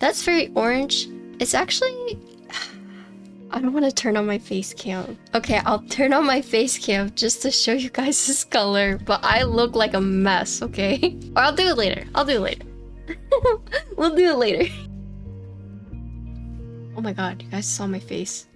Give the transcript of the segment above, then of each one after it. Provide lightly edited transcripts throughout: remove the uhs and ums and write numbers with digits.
That's very orange. It's actually... I don't want to turn on my face cam. Okay, I'll turn on my face cam just to show you guys this color, but I look like a mess, okay? Or I'll do it later. I'll do it later. We'll do it later. Oh my god, you guys saw my face.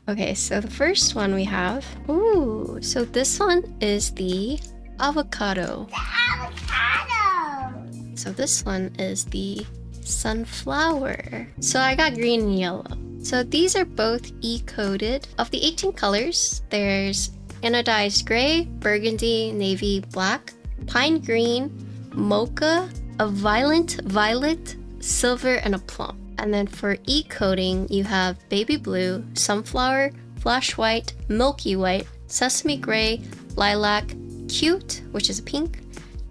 Okay, so the first one we have... Ooh, so this one is the avocado. So this one is the sunflower. So I got green and yellow. So these are both E-coded. Of the 18 colors, there's anodized gray, burgundy, navy, black, pine green, mocha, a violent violet, silver, and a plum. And then for E-coding, you have baby blue, sunflower, flash white, milky white, sesame gray, lilac, cute, which is pink,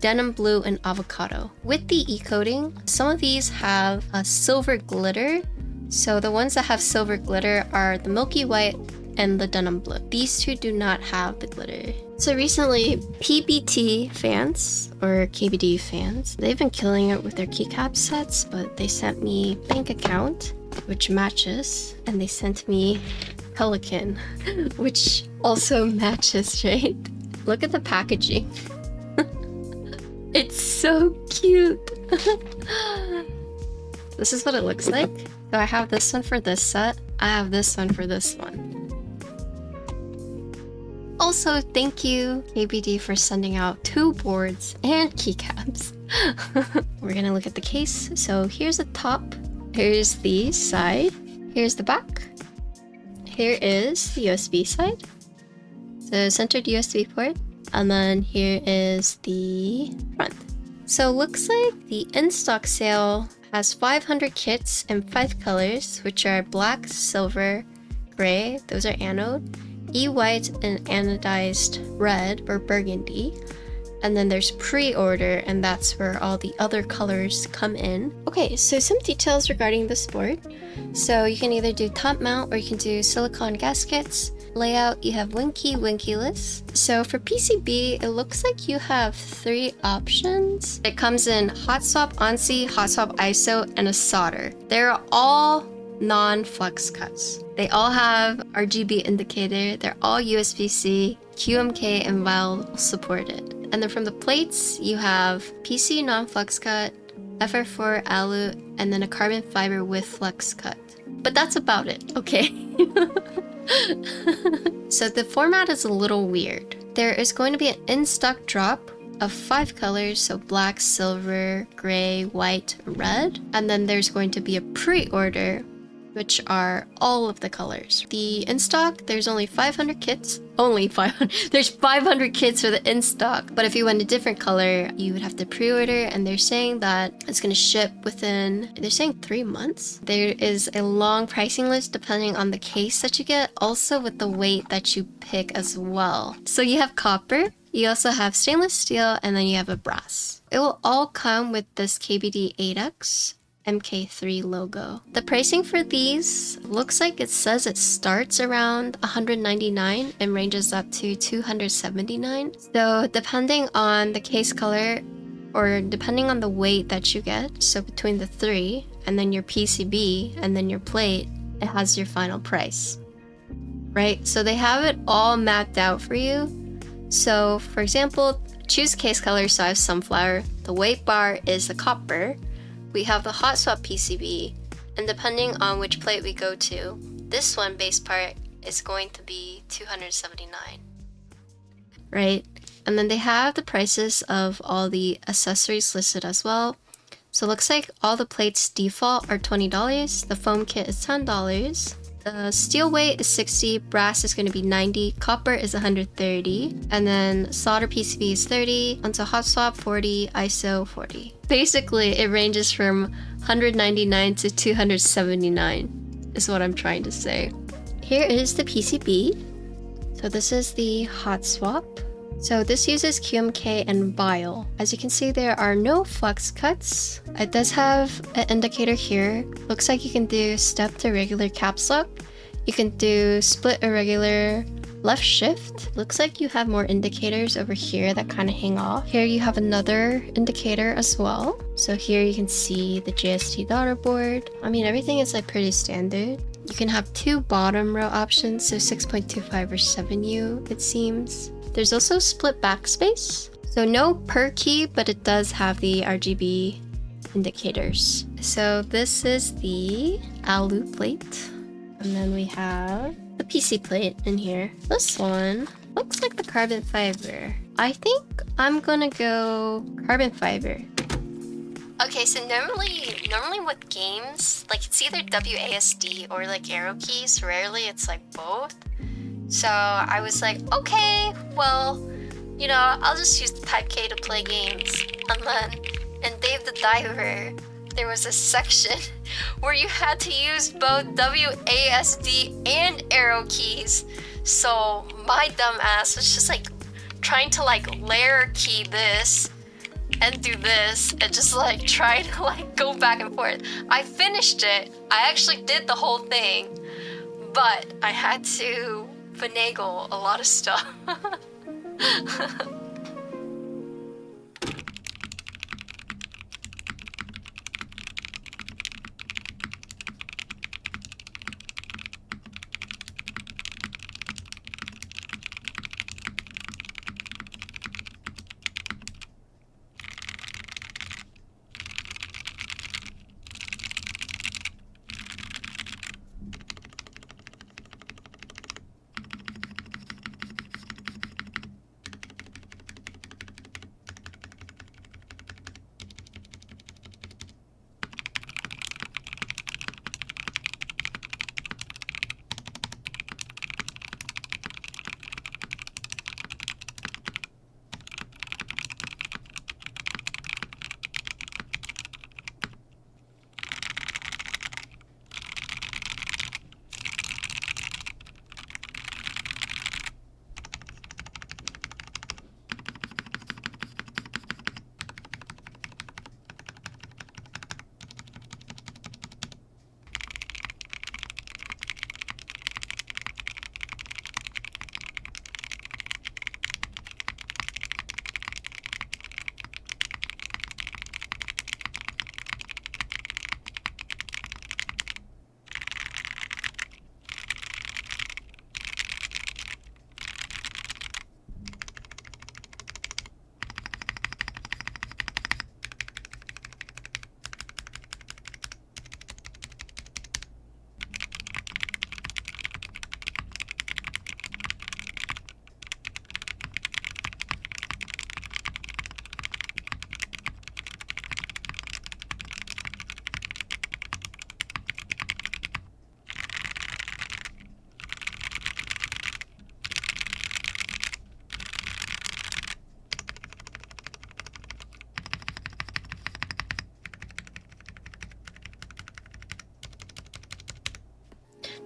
denim blue, and avocado. With the E-coding, some of these have a silver glitter. So the ones that have silver glitter are the milky white and the denim blue. These two do not have the glitter. So recently, PBT fans, or KBD fans, they've been killing it with their keycap sets, but they sent me bank account, which matches, and they sent me pelican, which also matches, right? Look at the packaging. It's so cute. This is what it looks like. So I have this one for this set. I have this one for this one. Also, thank you, KBD, for sending out 2 boards and keycaps. We're gonna look at the case. So here's the top. Here's the side. Here's the back. Here is the USB side. The centered USB port. And then here is the front. So it looks like the in-stock sale has 500 kits in 5 colors, which are black, silver, gray, those are anode, E-white, and anodized red or burgundy. And then there's pre-order, and that's where all the other colors come in. Okay, so some details regarding this board. So you can either do top mount or you can do silicone gaskets. Layout, you have winky-less. So for PCB, it looks like you have 3 options. It comes in hot swap ONSI, hot swap ISO, and a solder. They're all non-flex cuts. They all have RGB indicator. They're all USB-C, QMK, and VIL supported. And then from the plates, you have PC non-flex cut, FR4 alu, and then a carbon fiber with flex cut. But that's about it, okay? So the format is a little weird. There is going to be an in-stock drop of 5 colors, so black, silver, gray, white, red. And then there's going to be a pre-order, which are all of the colors. The in-stock, there's only 500 kits. Only 500. There's 500 kits for the in-stock. But if you want a different color, you would have to pre-order, and they're saying that it's gonna ship within, they're saying 3 months. There is a long pricing list depending on the case that you get, also with the weight that you pick as well. So you have copper, you also have stainless steel, and then you have a brass. It will all come with this KBD8X MKIII logo. The pricing for these looks like it says it starts around $199 and ranges up to $279. So depending on the case color or depending on the weight that you get, so between the 3 and then your PCB and then your plate, it has your final price, right? So they have it all mapped out for you. So for example, choose case color, so I have sunflower. The weight bar is the copper. We have the hot swap PCB, and depending on which plate we go to, this one base part is going to be $279, right? And then they have the prices of all the accessories listed as well. So it looks like all the plates default are $20, the foam kit is $10, the steel weight is $60, brass is going to be $90, copper is $130, and then solder PCB is $30, onto hot swap $40, ISO $40. Basically, it ranges from $199 to $279 is what I'm trying to say. Here is the PCB. So this is the hot swap. So this uses QMK and VIL. As you can see, there are no flex cuts. It does have an indicator here. Looks like you can do step to regular caps lock. You can do split irregular, left shift, looks like you have more indicators over here that kind of hang off. Here you have another indicator as well. So here you can see the JST daughter board. I mean, everything is like pretty standard. You can have 2 bottom row options, so 6.25 or 7U it seems. There's also split backspace. So no per key, but it does have the RGB indicators. So this is the alu plate. And then we have the PC plate in here. This one looks like the carbon fiber. I think I'm gonna go carbon fiber. Okay, so normally with games, like it's either WASD or like arrow keys. Rarely it's like both. So I was like, okay, well, you know, I'll just use the Type K to play games. And then in Dave the Diver, there was a section where you had to use both WASD and arrow keys. So my dumb ass was just like trying to like layer key this and do this and just like try to like go back and forth. I finished it. I actually did the whole thing, but I had to finagle a lot of stuff.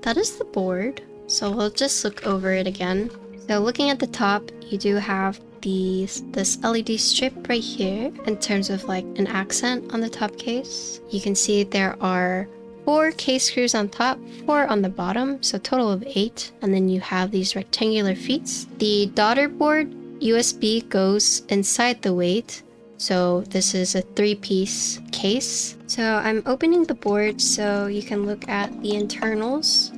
That is the board, so we'll just look over it again. So looking at the top, you do have this LED strip right here in terms of like an accent on the top case. You can see there are 4 case screws on top, 4 on the bottom, so total of 8. And then you have these rectangular feet. The daughter board USB goes inside the weight. So this is a 3-piece case. So I'm opening the board so you can look at the internals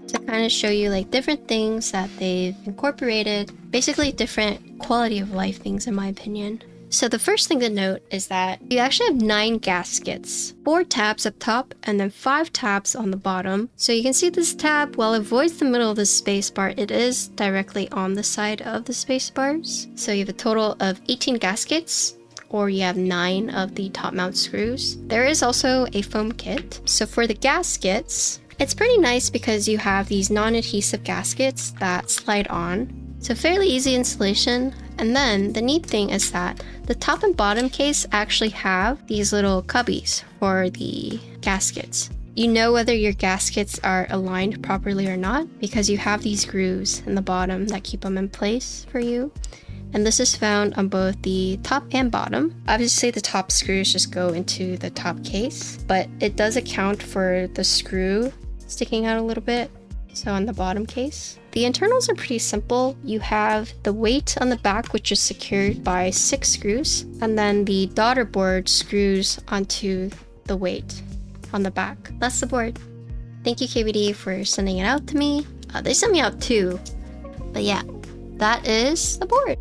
to kind of show you like different things that they've incorporated. Basically different quality of life things in my opinion. So the first thing to note is that you actually have 9 gaskets, 4 tabs up top and then 5 tabs on the bottom. So you can see this tab, while it avoids the middle of the space bar, it is directly on the side of the space bars. So you have a total of 18 gaskets, or you have 9 of the top mount screws. There is also a foam kit. So for the gaskets, it's pretty nice because you have these non-adhesive gaskets that slide on. So fairly easy installation. And then the neat thing is that the top and bottom case actually have these little cubbies for the gaskets. You know whether your gaskets are aligned properly or not because you have these grooves in the bottom that keep them in place for you. And this is found on both the top and bottom. Obviously the top screws just go into the top case, but it does account for the screw sticking out a little bit. So on the bottom case. The internals are pretty simple. You have the weight on the back, which is secured by 6 screws, and then the daughter board screws onto the weight on the back. That's the board. Thank you, KBD, for sending it out to me. They sent me out 2. But yeah, that is the board.